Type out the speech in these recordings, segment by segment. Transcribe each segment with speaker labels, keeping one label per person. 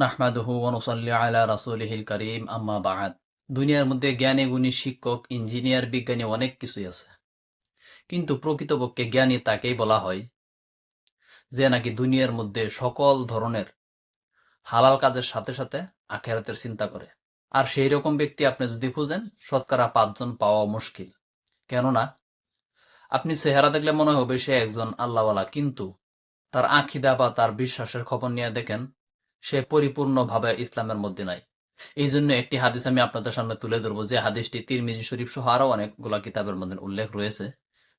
Speaker 1: নাহমাদুহু ওয়া নুসাল্লি আলা রাসূলিহিল কারীম আম্মা বা'দ। দুনিয়ার মধ্যে জ্ঞানী গুণী শিক্ষক, ইঞ্জিনিয়ার, বিজ্ঞানী অনেক কিছুই আছে। কিন্তু প্রকৃতপক্ষে জ্ঞানী তাকেই বলা হয় যে নাকি দুনিয়ার মধ্যে সকল ধরনের হালাল কাজের সাথে সাথে আখিরাতের চিন্তা করে। আর সেই রকম ব্যক্তি আপনি যদি খুঁজেন, শতকরা ৫ জন পাওয়া মুশকিল। কেননা আপনি চেহারা দেখলে মনে হবে সে একজন আল্লাহওয়ালা, কিন্তু তার আকীদা বা তার বিশ্বাসের খবর নিয়ে দেখেন সে পরিপূর্ণভাবে ইসলামের মধ্যে নাই। এই জন্য একটি হাদিস আমি আপনাদের সামনে তুলে ধরবো, যে হাদিসটি তিরমিজি শরীফ সহ আরো অনেকগুলা কিতাবের মধ্যে উল্লেখ রয়েছে।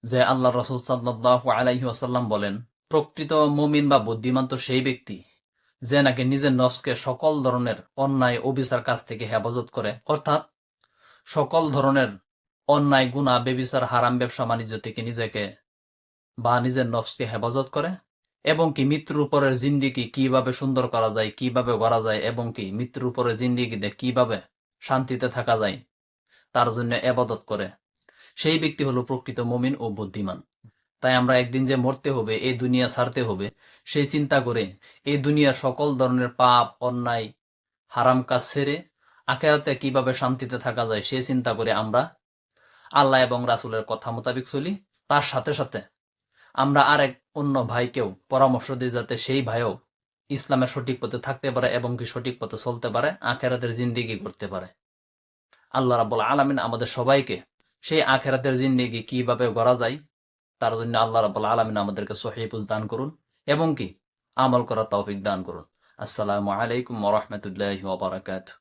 Speaker 1: যে আল্লাহ রাসূল সাল্লাল্লাহু আলাইহি ওয়াসাল্লাম বলেন, প্রকৃত মুমিন বা বুদ্ধিমান তো সেই ব্যক্তি যে নাকি নিজের নফসকে সকল ধরনের অন্যায় অবিচার কাজ থেকে হেফাজত করে, অর্থাৎ সকল ধরনের অন্যায়, গুনাহ, ব্যভিচার, হারাম, ব্যবসা বাণিজ্য থেকে নিজেকে বা নিজের নফসকে হেফাজত করে, এবং কি মৃত্যুর উপরের জিন্দিগি কিভাবে সুন্দর করা যায়, কিভাবে গড়া যায়, এবং কি মৃত্যুর উপরের জিন্দিগিতে কিভাবে শান্তিতে থাকা যায় তার জন্য ইবাদত করে, সেই ব্যক্তি হলো প্রকৃত মুমিন ও বুদ্ধিমান। তাই আমরা একদিন যে মরতে হবে, এই দুনিয়া ছাড়তে হবে, সেই চিন্তা করে এই দুনিয়ার সকল ধরনের পাপ, অন্যায়, হারাম কাজ ছেড়ে আখিরাতে কিভাবে শান্তিতে থাকা যায় সেই চিন্তা করে আমরা আল্লাহ এবং রাসূলের কথা মোতাবেক চলি। তার সাথে সাথে আমরা আরেক অন্য ভাইকেও পরামর্শ দিই যাতে সেই ভাইও ইসলামের সঠিক পথে থাকতে পারে এবং কি সঠিক পথে চলতে পারে, আখিরাতের জিন্দেগি করতে পারে। আল্লাহ রাব্বুল আলামিন আমাদের সবাইকে সেই আখিরাতের জিন্দেগি কিভাবে গড়া যায় তার জন্য আল্লাহ রাব্বুল আলামিন আমাদেরকে সহিহ বুঝ দান করুন এবং কি আমল করার তৌফিক দান করুন। আসসালামু আলাইকুম ওয়া রাহমাতুল্লাহি ওয়া বারাকাতুহু।